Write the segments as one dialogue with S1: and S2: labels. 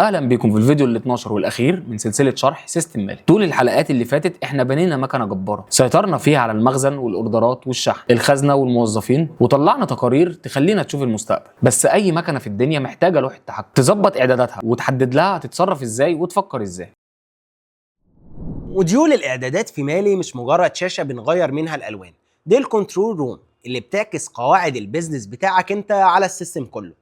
S1: واهلا بكم في الفيديو ال 12 والاخير من سلسله شرح سيستم مالي. طول الحلقات اللي فاتت احنا بنينا مكنه جباره سيطرنا فيها على المخزن والاوردرات والشحن، الخزنه والموظفين، وطلعنا تقارير تخلينا تشوف المستقبل. بس اي مكنه في الدنيا محتاجه لوحه تحكم تظبط اعداداتها وتحدد لها هتتصرف ازاي وتفكر ازاي.
S2: موديول الاعدادات في مالي مش مجرد شاشه بنغير منها الالوان، دي الكنترول روم اللي بتعكس قواعد البيزنس بتاعك انت على السيستم كله.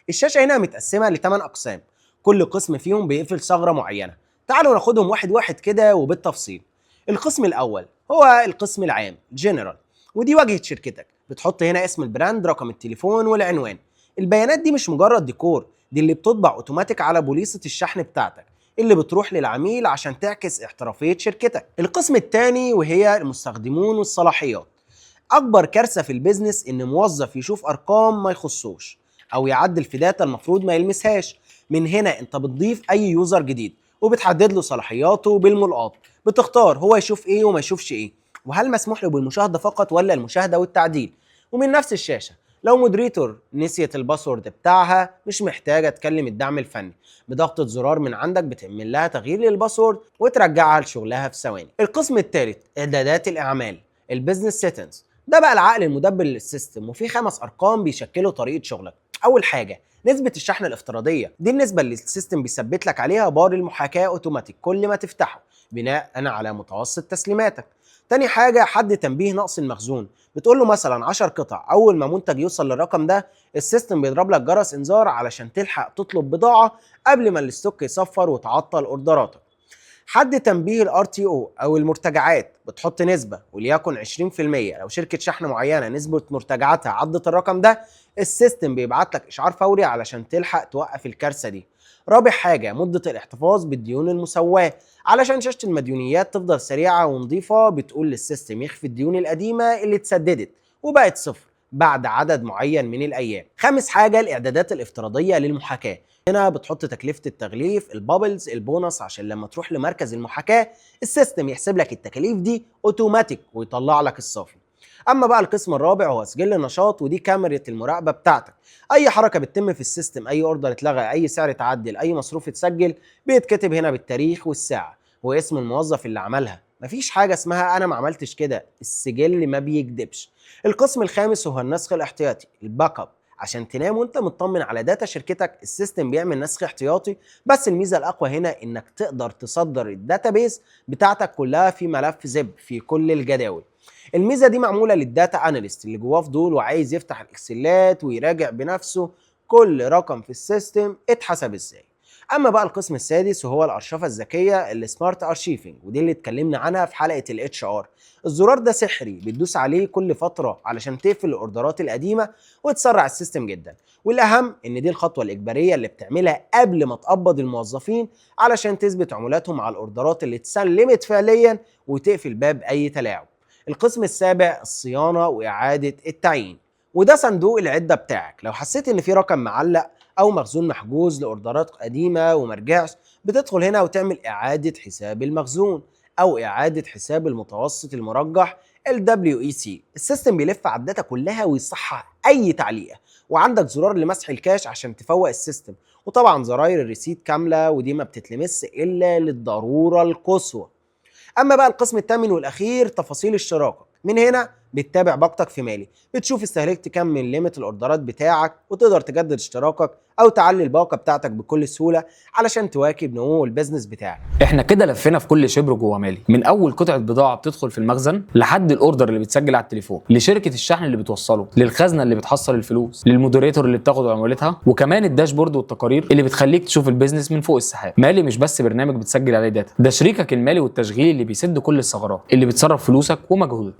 S2: الشاشه هنا متقسمه ل8 اقسام، كل قسم فيهم بيقفل ثغره معينه. تعالوا ناخدهم واحد واحد كده وبالتفصيل. القسم الاول هو القسم العام جنرال، ودي واجهه شركتك. بتحط هنا اسم البراند، رقم التليفون والعنوان. البيانات دي مش مجرد ديكور، دي اللي بتطبع اوتوماتيك على بوليصه الشحن بتاعتك اللي بتروح للعميل عشان تعكس احترافيه شركتك. القسم الثاني وهي المستخدمون والصلاحيات. اكبر كارثه في البيزنس ان موظف يشوف ارقام ما يخصوش او يعدل في داتا المفروض ما يلمسهاش. من هنا انت بتضيف اي يوزر جديد وبتحدد له صلاحياته بالملقاط، بتختار هو يشوف ايه وما يشوفش ايه، وهل مسموح له بالمشاهده فقط ولا المشاهده والتعديل. ومن نفس الشاشه لو مودريتور نسيت الباسورد بتاعها مش محتاجه تكلم الدعم الفني، بضغطه زرار من عندك بتعمل لها تغيير للباسورد وترجعها لشغلها في ثواني. القسم الثالث اعدادات الاعمال البيزنس سيتنجز، ده بقى العقل المدبر للسيستم، وفيه 5 ارقام بيشكلوا طريقه شغلك. اول حاجه نسبه الشحن الافتراضيه، دي النسبه اللي السيستم بيثبت لك عليها بار المحاكاه اوتوماتيك كل ما تفتحه بناء على متوسط تسليماتك. تاني حاجه حد تنبيه نقص المخزون، بتقول له مثلا 10 قطع، اول ما منتج يوصل للرقم ده السيستم بيضرب لك جرس انذار علشان تلحق تطلب بضاعه قبل ما الاستوك يصفر وتعطل اوردراتك. حد تنبيه الار تي او او المرتجعات، بتحط نسبه وليكن 20%، لو شركه شحن معينه نسبه مرتجعاتها عدت الرقم ده السيستم بيبعت لك اشعار فوري علشان تلحق توقف الكارثه دي. رابع حاجه مده الاحتفاظ بالديون المسواه، علشان شاشه المديونيات تفضل سريعه ونظيفه، بتقول للسيستم يخفي الديون القديمه اللي اتسددت وبقت صفر بعد عدد معين من الايام. خامس حاجه الاعدادات الافتراضيه للمحاكاه، هنا بتحط تكلفة التغليف، البابلز، البونص، عشان لما تروح لمركز المحاكاة السيستم يحسب لك التكاليف دي اوتوماتيك ويطلع لك الصافي. اما بقى القسم الرابع هو سجل النشاط، ودي كاميرا المراقبة بتاعتك. اي حركة بتتم في السيستم، اي اوردر اتلغى، اي سعر اتعدل، اي مصروف اتسجل، بيتكتب هنا بالتاريخ والساعة واسم الموظف اللي عملها. مفيش حاجة اسمها انا ما عملتش كده، السجل ما بيكدبش. القسم الخامس هو النسخ الاحتياطي الباك اب، عشان تنام وانت مطمن على داتا شركتك السيستم بيعمل نسخ احتياطي، بس الميزه الاقوى هنا انك تقدر تصدر الداتابيز بتاعتك كلها في ملف زب في كل الجداول. الميزه دي معموله للداتا اناليست اللي جواه فضول وعايز يفتح الاكسلات ويراجع بنفسه كل رقم في السيستم اتحسب ازاي. اما بقى القسم السادس وهو الارشفه الذكيه السمارت ارشيفنج، ودي اللي اتكلمنا عنها في حلقه الاتش ار. الزرار ده سحري بتدوس عليه كل فتره علشان تقفل الاوردرات القديمه وتسرع السيستم جدا. والاهم ان دي الخطوه الاجباريه اللي بتعملها قبل ما تقبض الموظفين علشان تثبت عمولاتهم على الاوردرات اللي اتسلمت فعليا وتقفل باب اي تلاعب. القسم السابع الصيانه واعاده التعيين، وده صندوق العده بتاعك. لو حسيت ان في رقم معلق او مخزون محجوز لاوردرات قديمه ومرجعش، بتدخل هنا وتعمل اعاده حساب المخزون او اعاده حساب المتوسط المرجح WEC. السيستم بيلف على الداتا كلها ويصحح اي تعليقه، وعندك زرار لمسح الكاش عشان تفوق السيستم، وطبعا زراير الريسيت كامله ودي ما بتتلمس الا للضروره القصوى. اما بقى القسم الثامن والاخير تفاصيل اشتراكك، من هنا بتتابع باقتك في مالي، بتشوف استهلكت كام من ليميت الاوردرات بتاعك وتقدر تجدد اشتراكك او تعلي الباقه بتاعتك بكل سهوله علشان تواكب نمو البيزنس بتاعك.
S1: احنا كده لفينا في كل شبر جوه مالي، من اول قطعه بضاعه بتدخل في المخزن لحد الاوردر اللي بيتسجل على التليفون، لشركه الشحن اللي بتوصله، للخزنه اللي بتحصل الفلوس، للمودريتور اللي بتاخد عمولتها، وكمان الداشبورد والتقارير اللي بتخليك تشوف البيزنس من فوق السحاب. مالي مش بس برنامج بتسجل عليه داتا، ده شريكك المالي والتشغيلي اللي بيسد كل الثغرات، اللي بتصرف فلوسك ومجهودك.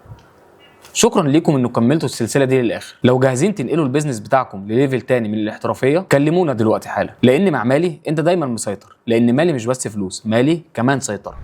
S1: شكرا ليكم انكم كملتوا السلسله دي للاخر. لو جاهزين تنقلوا البيزنس بتاعكم لليفل تاني من الاحترافيه كلمونا دلوقتي حالا، لان مع مالي انت دايما مسيطر، لان مالي مش بس فلوس، مالي كمان سيطره.